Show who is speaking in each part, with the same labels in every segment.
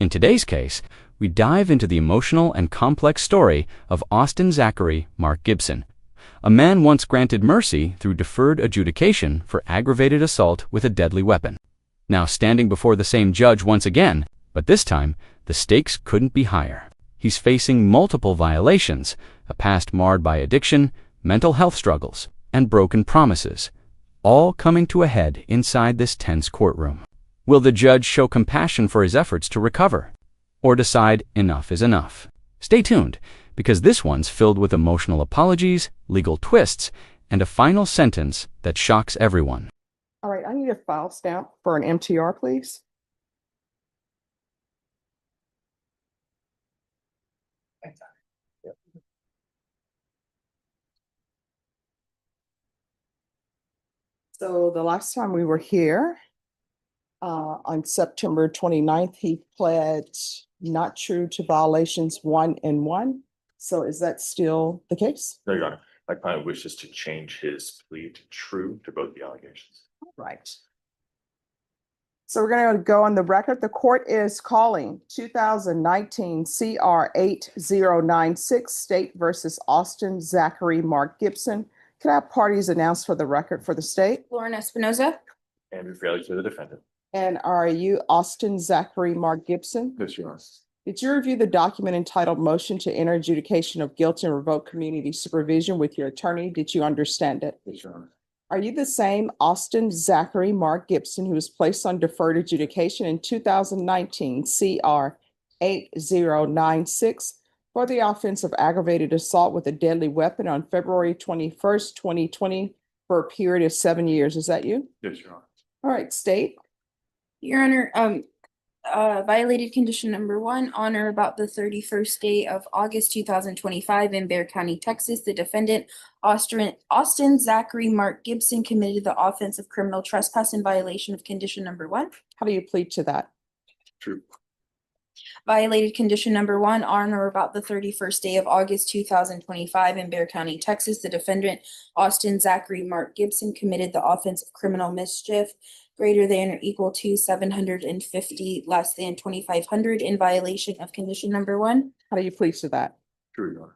Speaker 1: In today's case, we dive into the emotional and complex story of Austin Zachary Mark Gibson, a man once granted mercy through deferred adjudication for aggravated assault with a deadly weapon. Now standing before the same judge once again, but this time, the stakes couldn't be higher. He's facing multiple violations, a past marred by addiction, mental health struggles, and broken promises, all coming to a head inside this tense courtroom. Will the judge show compassion for his efforts to recover, or decide enough is enough? Stay tuned, because this one's filled with emotional apologies, legal twists, and a final sentence that shocks everyone.
Speaker 2: All right, I need a file stamp for an MTR, please. So the last time we were here, on September 29th, he pled not true to violations 1 and 1. So is that still the case?
Speaker 3: No, Your Honor. My client wishes to change his plea to true to both the allegations.
Speaker 2: All right. So we're going to go on the record. The court is calling 2019 CR 8096 State versus Austin Zachary Mark Gibson. Can I have parties announced for the record for the state?
Speaker 4: Lauren Espinoza.
Speaker 3: Andrew Fraley for the defendant.
Speaker 2: And are you Austin Zachary Mark Gibson?
Speaker 3: Yes, Your Honor.
Speaker 2: Did you review the document entitled Motion to Enter Adjudication of Guilt and Revoke Community Supervision with your attorney? Did you understand it?
Speaker 3: Yes, Your Honor.
Speaker 2: Are you the same Austin Zachary Mark Gibson who was placed on deferred adjudication in 2019 CR 8096 for the offense of aggravated assault with a deadly weapon on February 21st, 2020 for a period of 7 years? Is that you?
Speaker 3: Yes, Your Honor.
Speaker 2: All right, state.
Speaker 4: Your Honor, violated condition number 1, on or about the 31st day of August 2025 in Bexar County, Texas, the defendant, Austin Zachary Mark Gibson, committed the offense of criminal trespass in violation of condition number 1.
Speaker 2: How do you plead to that?
Speaker 3: True.
Speaker 4: Violated condition number 1, on or about the 31st day of August 2025 in Bexar County, Texas, the defendant, Austin Zachary Mark Gibson, committed the offense of criminal mischief greater than or equal to 750 less than 2,500 in violation of condition number 1.
Speaker 2: How do you plead to that?
Speaker 3: True, Your Honor.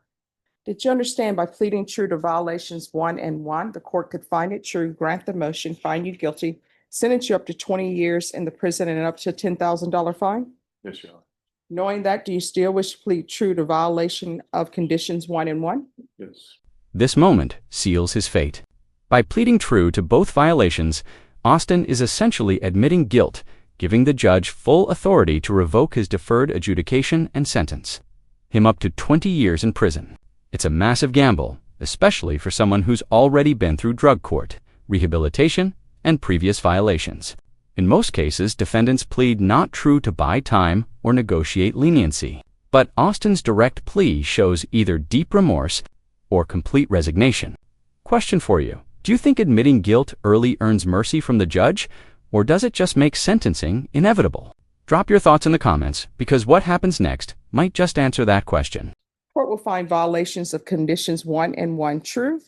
Speaker 2: Did you understand by pleading true to violations 1 and 1, the court could find it true, grant the motion, find you guilty, sentence you up to 20 years in the prison and up to $10,000 fine?
Speaker 3: Yes, Your Honor.
Speaker 2: Knowing that, do you still wish to plead true to violation of conditions 1 and 1?
Speaker 3: Yes.
Speaker 1: This moment seals his fate. By pleading true to both violations, Austin is essentially admitting guilt, giving the judge full authority to revoke his deferred adjudication and sentence him up to 20 years in prison. It's a massive gamble, especially for someone who's already been through drug court, rehabilitation, and previous violations. In most cases, defendants plead not true to buy time or negotiate leniency. But Austin's direct plea shows either deep remorse or complete resignation. Question for you. Do you think admitting guilt early earns mercy from the judge, or does it just make sentencing inevitable? Drop your thoughts in the comments, because what happens next might just answer that question.
Speaker 2: Court will find violations of conditions 1 and 1 true.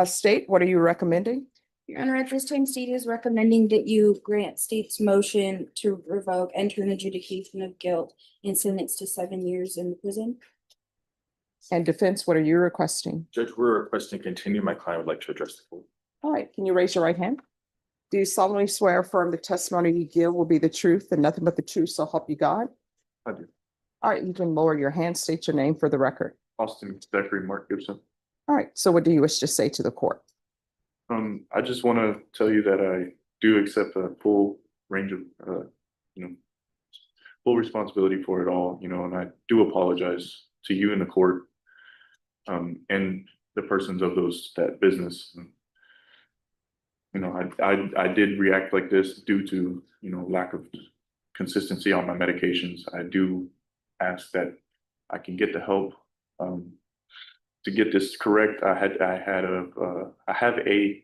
Speaker 2: State, what are you recommending?
Speaker 4: Your Honor, at this time, state is recommending that you grant state's motion to revoke, enter an adjudication of guilt, and sentence to 7 years in prison.
Speaker 2: And defense, what are you requesting?
Speaker 3: Judge, we're requesting to continue. My client would like to address the court.
Speaker 2: All right, can you raise your right hand? Do you solemnly swear affirm the testimony you give will be the truth and nothing but the truth, so help you God?
Speaker 3: I do.
Speaker 2: All right, you can lower your hand, state your name for the record.
Speaker 3: Austin Zachary Mark Gibson.
Speaker 2: All right, so what do you wish to say to the court?
Speaker 3: I just want to tell you that I do accept a full range of, full responsibility for it all, and I do apologize to you in the court, and the persons of that business. I did react like this due to, lack of consistency on my medications. I do ask that I can get the help, to get this correct. I have a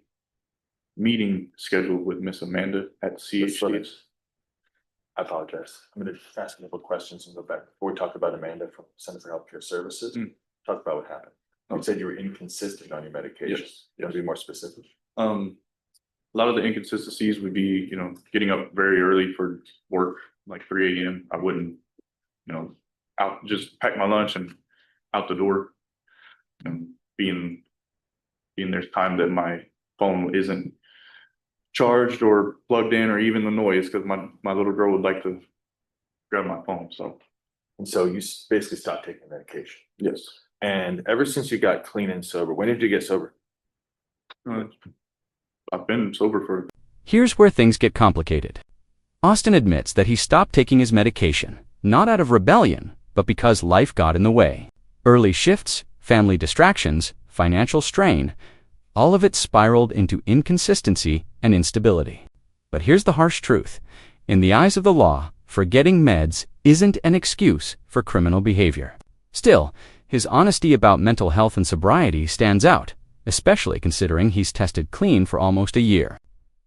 Speaker 3: meeting scheduled with Miss Amanda at CHS.
Speaker 5: I apologize. I'm going to ask a couple of questions and go back. Before we talk about Amanda from Center for Healthcare Services, talk about what happened. You said you were inconsistent on your medication.
Speaker 3: Yes.
Speaker 5: You want to be more specific?
Speaker 3: A lot of the inconsistencies would be, getting up very early for work like 3 a.m. I wouldn't, out, just pack my lunch and out the door. And being there's time that my phone isn't charged or plugged in, or even the noise, because my little girl would like to grab my phone. So,
Speaker 5: And so you basically stopped taking medication.
Speaker 3: yes.
Speaker 5: And ever since you got clean and sober, when did you get sober?
Speaker 3: I've been sober for.
Speaker 1: Here's where things get complicated. Austin admits that he stopped taking his medication, not out of rebellion, but because life got in the way. Early shifts, family distractions, financial strain, all of it spiraled into inconsistency and instability. But here's the harsh truth. In the eyes of the law, forgetting meds isn't an excuse for criminal behavior. Still, his honesty about mental health and sobriety stands out, especially considering he's tested clean for almost a year.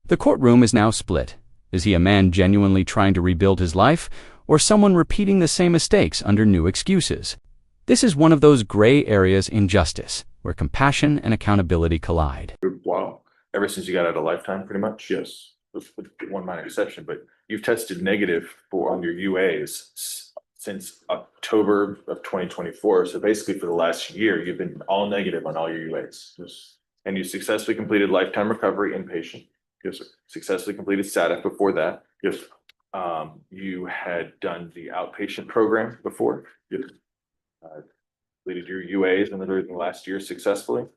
Speaker 1: The courtroom is now split. Is he a man genuinely trying to rebuild his life, or someone repeating the same mistakes under new excuses? This is one of those gray areas in justice, where compassion and accountability collide.
Speaker 3: Wow.
Speaker 5: Ever since you got out of Lifetime, pretty much?
Speaker 3: Yes.
Speaker 5: With one minor exception, but you've tested negative on your UAs since October of 2024. So basically for the last year, you've been all negative on all your UAs.
Speaker 3: Yes.
Speaker 5: And you successfully completed lifetime recovery inpatient.
Speaker 3: Yes, sir.
Speaker 5: Successfully completed SATF before that.
Speaker 3: Yes.
Speaker 5: You had done the outpatient program before.
Speaker 3: Yes.
Speaker 5: Completed your UAs in the last year successfully.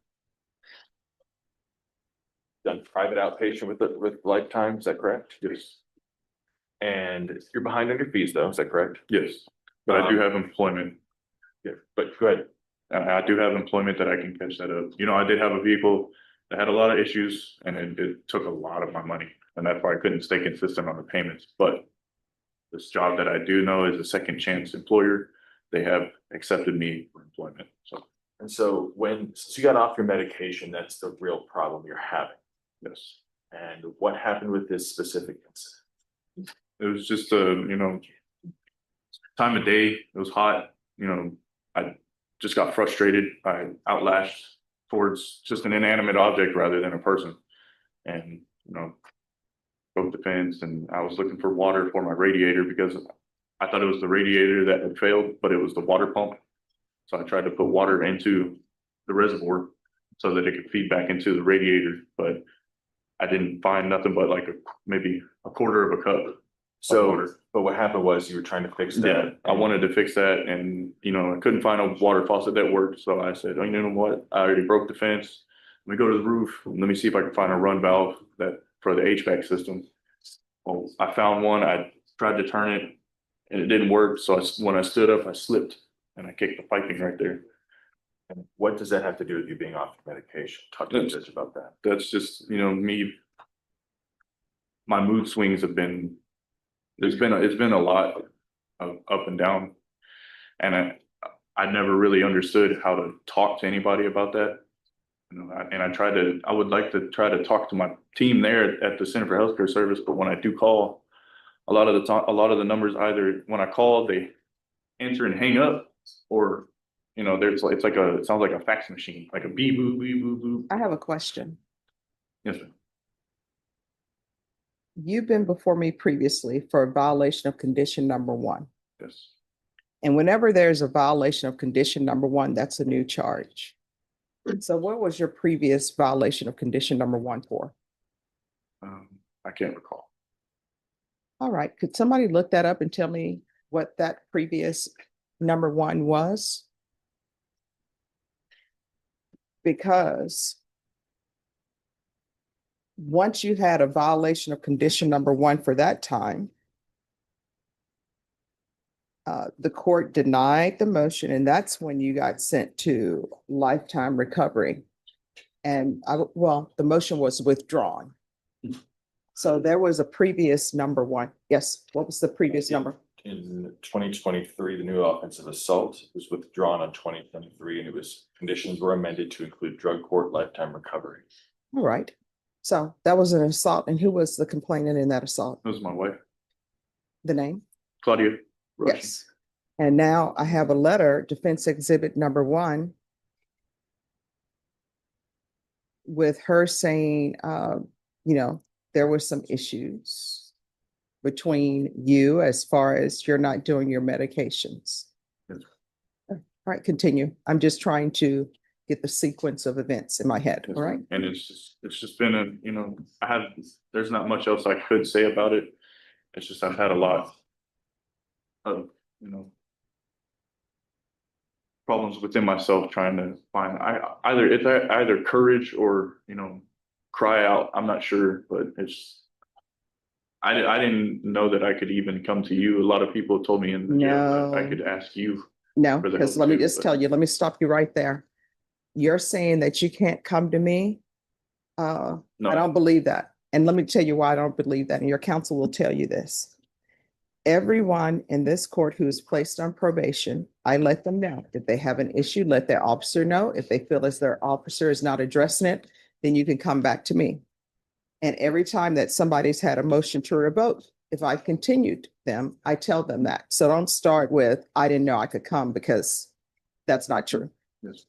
Speaker 5: Done private outpatient with Lifetime, is that correct?
Speaker 3: Yes.
Speaker 5: And you're behind on your fees though, is that correct?
Speaker 3: Yes. But I do have employment.
Speaker 5: Yeah, but go ahead.
Speaker 3: I do have employment that I can catch that up. I did have a vehicle that had a lot of issues, and it took a lot of my money, and that's why I couldn't stay consistent on the payments. But this job that I do know is a second chance employer. They have accepted me for employment.
Speaker 5: And so since you got off your medication, that's the real problem you're having.
Speaker 3: Yes.
Speaker 5: And what happened with this specific incident?
Speaker 3: It was just time of day. It was hot. I just got frustrated. I outlashed towards just an inanimate object rather than a person, and broke the fence. And I was looking for water for my radiator because I thought it was the radiator that had failed, but it was the water pump. So I tried to put water into the reservoir so that it could feed back into the radiator, but I didn't find nothing but like maybe a quarter of a cup.
Speaker 5: But what happened was you were trying to fix that.
Speaker 3: Yeah, I wanted to fix that, and I couldn't find a water faucet that worked. So I said, "Oh, you know what? I already broke the fence. Let me go to the roof. Let me see if I can find a run valve for the HVAC system." Well, I found one. I tried to turn it, and it didn't work. So when I stood up, I slipped and I kicked the piping right there.
Speaker 5: And what does that have to do with you being off medication? Talk to the judge about that.
Speaker 3: That's just me. My mood swings have been. It's been a lot of up and down, and I never really understood how to talk to anybody about that. I would like to try to talk to my team there at the Center for Healthcare Service, but when I do call, a lot of the numbers, either when I call they answer and hang up, or it sounds like a fax machine, like a beep boop beep boop boop.
Speaker 2: I have a question.
Speaker 3: Yes, sir.
Speaker 2: You've been before me previously for a violation of condition number 1.
Speaker 3: Yes.
Speaker 2: And whenever there's a violation of condition number 1, that's a new charge. So what was your previous violation of condition number 1 for?
Speaker 3: I can't recall.
Speaker 2: All right. Could somebody look that up and tell me what that previous number 1 was? Because once you had a violation of condition number 1 for that time, the court denied the motion, and that's when you got sent to lifetime recovery. And the motion was withdrawn. So there was a previous number 1. Yes, what was the previous number?
Speaker 5: In 2023, the new offensive assault was withdrawn on 2023, and conditions were amended to include drug court lifetime recovery.
Speaker 2: All right. So that was an assault. And who was the complainant in that assault?
Speaker 3: It was my wife,
Speaker 2: The name?
Speaker 3: Claudia. Russian.
Speaker 2: Yes. And now I have a letter, defense exhibit number 1, with her saying, there were some issues between you as far as you're not doing your medications.
Speaker 3: Yes.
Speaker 2: All right, continue. I'm just trying to get the sequence of events in my head, all right?
Speaker 3: And it's just been there's not much else I could say about it. It's just, I've had a lot of, problems within myself trying to find, either courage or, cry out. I'm not sure, but I didn't know that I could even come to you. A lot of people told me in the jail that I could ask you.
Speaker 2: No,
Speaker 3: for the
Speaker 2: because
Speaker 3: help
Speaker 2: let me
Speaker 3: too,
Speaker 2: just
Speaker 3: but-
Speaker 2: tell you, let me stop you right there. You're saying that you can't come to me? I
Speaker 3: No,
Speaker 2: don't believe that. And let me tell you why I don't believe that. And your counsel will tell you this. Everyone in this court who is placed on probation, I let them know. If they have an issue, let their officer know. If they feel as their officer is not addressing it, then you can come back to me. And every time that somebody's had a motion to revoke, if I've continued them, I tell them that. So don't start with, I didn't know I could come, because that's not true.
Speaker 3: yes.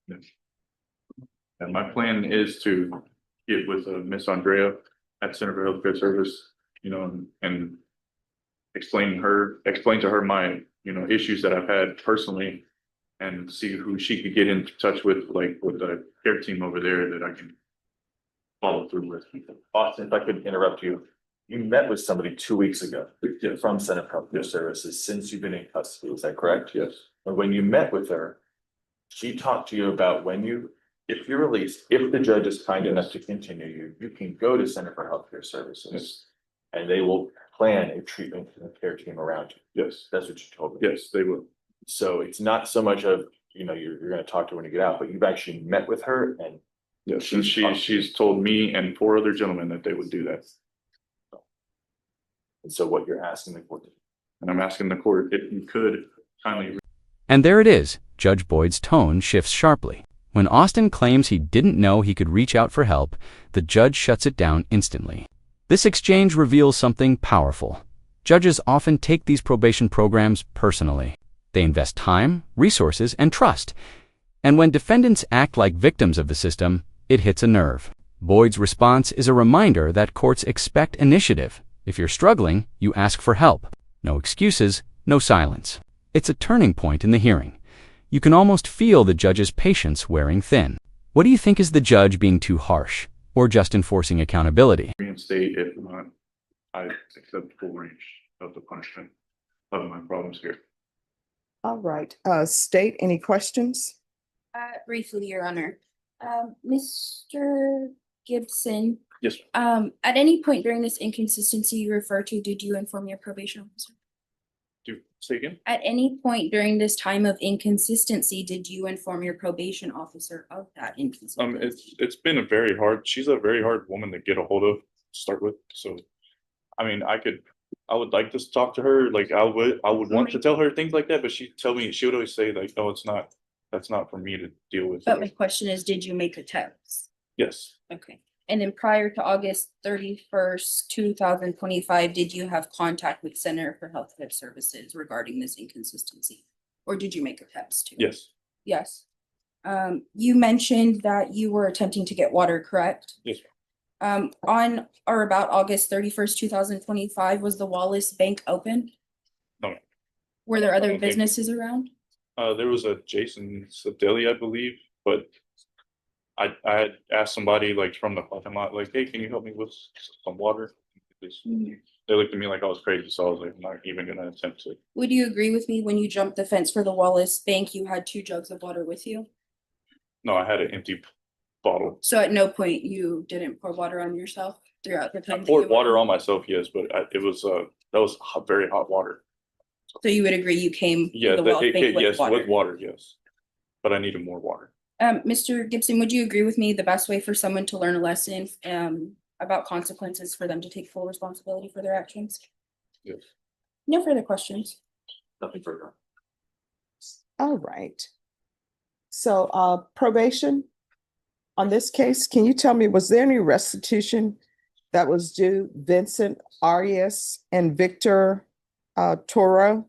Speaker 3: Yes. And my plan is to get with Miss Andrea at Center for Healthcare Service, and explain to her my, issues that I've had personally, and see who she could get in touch with, like with the care team over there that I can follow through with.
Speaker 5: Austin, if I could interrupt you, you met with somebody 2 weeks ago
Speaker 3: Yes.
Speaker 5: from Center for Healthcare Services since you've been in custody, is that correct?
Speaker 3: Yes.
Speaker 5: And when you met with her, she talked to you about if you're released, if the judge is kind enough to continue you can go to Center for Healthcare Services.
Speaker 3: Yes.
Speaker 5: And they will plan a treatment and care team around you.
Speaker 3: Yes.
Speaker 5: That's what you told me.
Speaker 3: Yes, they will.
Speaker 5: So it's not so much of, you're gonna talk to her when you get out, but you've actually met with her and.
Speaker 3: Yes, and she's told me and 4 other gentlemen that they would do that.
Speaker 5: And so what you're asking the court to do.
Speaker 3: And I'm asking the court if you could kindly.
Speaker 1: And there it is. Judge Boyd's tone shifts sharply. When Austin claims he didn't know he could reach out for help, the judge shuts it down instantly. This exchange reveals something powerful. Judges often take these probation programs personally. They invest time, resources, and trust. And when defendants act like victims of the system, it hits a nerve. Boyd's response is a reminder that courts expect initiative. If you're struggling, you ask for help. No excuses, no silence. It's a turning point in the hearing. You can almost feel the judge's patience wearing thin. What do you think, is the judge being too harsh, or just enforcing accountability?
Speaker 3: Reinstate, if not, I accept full range of the punishment of my problems here.
Speaker 2: All right, State, any questions?
Speaker 4: Briefly, Your Honor. Mr. Gibson,
Speaker 3: Yes.
Speaker 4: at any point during this inconsistency you refer to, did you inform your probation officer?
Speaker 3: Say again?
Speaker 4: At any point during this time of inconsistency, did you inform your probation officer of that inconsistency?
Speaker 3: It's been she's a very hard woman to get a hold of, to start with. So, I mean, I would like to talk to her. Like I would want to tell her things like that, but she would always say like, no, that's not for me to deal with.
Speaker 4: But my question is, did you make attempts?
Speaker 3: Yes.
Speaker 4: Okay. And then prior to August 31st, 2025, did you have contact with Center for Healthcare Services regarding this inconsistency? Or did you make attempts to?
Speaker 3: Yes.
Speaker 4: Yes. You mentioned that you were attempting to get water, correct?
Speaker 3: Yes.
Speaker 4: On or about August 31st, 2025, was the Wallace Bank open?
Speaker 3: No.
Speaker 4: Were there
Speaker 3: I
Speaker 4: other
Speaker 3: don't think-
Speaker 4: businesses around?
Speaker 3: There was a Jason's Deli, I believe, but I had asked somebody like from the parking lot, like, hey, can you help me with some water? They looked at me like I was crazy, so I was like, I'm not even gonna attempt to.
Speaker 4: Would you agree with me, when you jumped the fence for the Wallace Bank, you had 2 jugs of water with you?
Speaker 3: No, I had an empty bottle.
Speaker 4: So at no point you didn't pour water on yourself throughout the
Speaker 3: I
Speaker 4: time?
Speaker 3: poured water on myself, yes, but that was very hot water.
Speaker 4: So you would agree you came to
Speaker 3: Yeah,
Speaker 4: the Wallace Bank with
Speaker 3: yes,
Speaker 4: water?
Speaker 3: with water, yes. But I needed more water.
Speaker 4: Mr. Gibson, would you agree with me the best way for someone to learn a lesson about consequences for them to take full responsibility for their actions?
Speaker 3: Yes.
Speaker 4: No further questions.
Speaker 5: Nothing further.
Speaker 2: All right. So probation, on this case, can you tell me, was there any restitution that was due Vincent Arias and Victor Toro?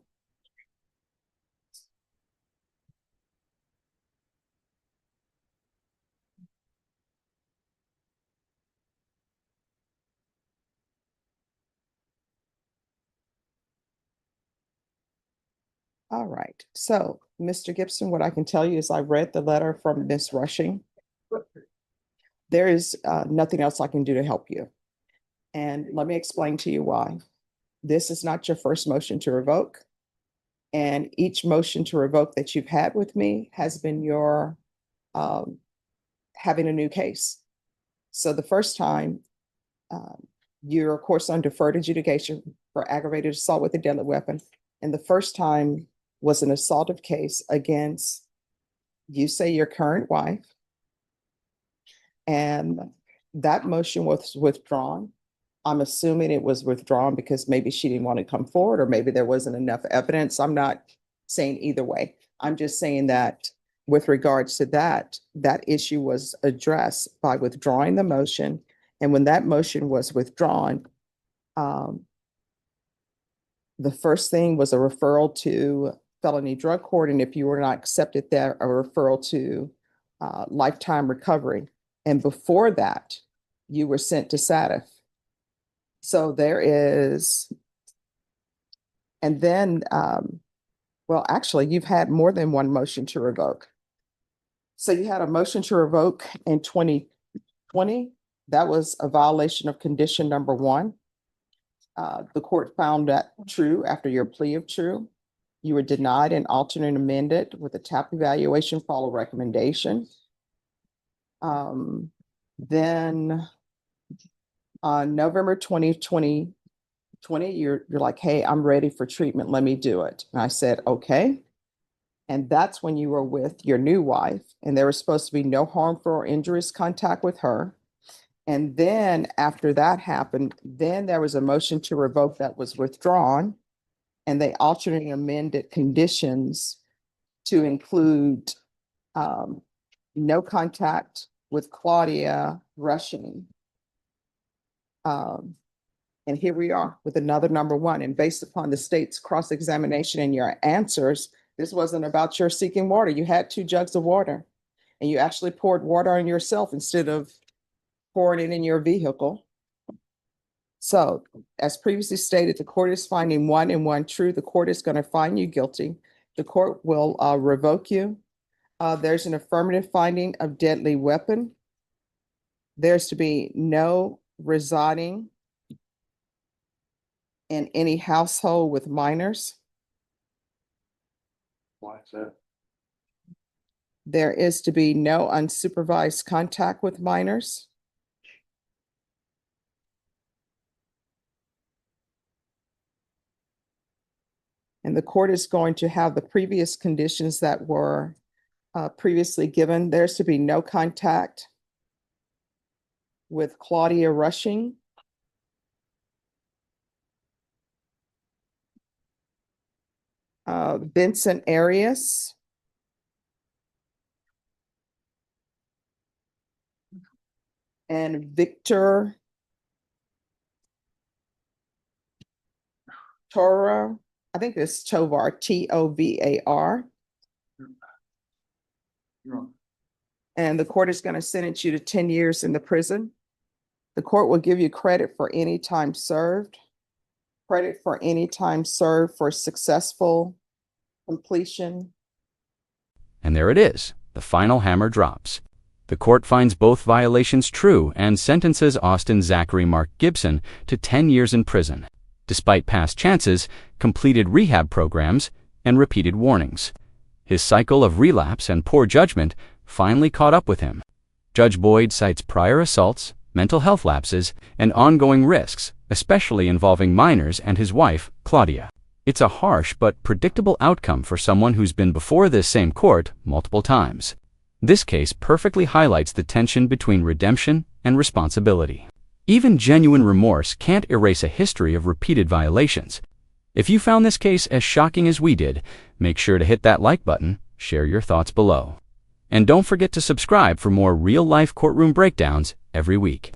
Speaker 2: All right. So, Mr. Gibson, what I can tell you is I read the letter from Miss Rushing. There is nothing else I can do to help you. And let me explain to you why. This is not your first motion to revoke. And each motion to revoke that you've had with me has been your having a new case. So the first time, you're of course on deferred adjudication for aggravated assault with a deadly weapon. And the first time was an assaultive case against, you say, your current wife. And that motion was withdrawn. I'm assuming it was withdrawn because maybe she didn't want to come forward, or maybe there wasn't enough evidence. I'm not saying either way. I'm just saying that with regards to that, that issue was addressed by withdrawing the motion. And when that motion was withdrawn, the first thing was a referral to felony drug court. And if you were not accepted there, a referral to lifetime recovery. And before that, you were sent to SATF. So there is, and then, well, actually, you've had more than one motion to revoke. So you had a motion to revoke in 2020. That was a violation of condition number 1. The court found that true after your plea of true. You were denied an alternate amended with a TAP evaluation follow recommendation. Then on November 2020, you're like, hey, I'm ready for treatment. Let me do it. And I said, okay. And that's when you were with your new wife, and there was supposed to be no harmful or injurious contact with her. And then after that happened, then there was a motion to revoke that was withdrawn, and they alternately amended conditions to include no contact with Claudia Rushing. And here we are with another number 1. And based upon the state's cross-examination and your answers, this wasn't about your seeking water. You had 2 jugs of water, and you actually poured water on yourself instead of pouring it in your vehicle. So as previously stated, the court is finding 1 and 1 true. The court is going to find you guilty. The court will revoke you. There's an affirmative finding of deadly weapon. There's to be no residing in any household with minors.
Speaker 3: Why is that?
Speaker 2: There is to be no unsupervised contact with minors. And the court is going to have the previous conditions that were previously given. There's to be no contact with Claudia Rushing. Vincent Arias. And Victor Toro. I think it's Tovar, Tovar.
Speaker 3: You're wrong.
Speaker 2: And the court is going to sentence you to 10 years in the prison. The court will give you credit for any time served. Credit for any time served for successful completion.
Speaker 1: And there it is. The final hammer drops. The court finds both violations true and sentences Austin Zachary Mark Gibson to 10 years in prison, despite past chances, completed rehab programs, and repeated warnings. His cycle of relapse and poor judgment finally caught up with him. Judge Boyd cites prior assaults, mental health lapses, and ongoing risks, especially involving minors and his wife, Claudia. It's a harsh but predictable outcome for someone who's been before this same court multiple times. This case perfectly highlights the tension between redemption and responsibility. Even genuine remorse can't erase a history of repeated violations. If you found this case as shocking as we did, make sure to hit that like button, share your thoughts below. And don't forget to subscribe for more real-life courtroom breakdowns every week.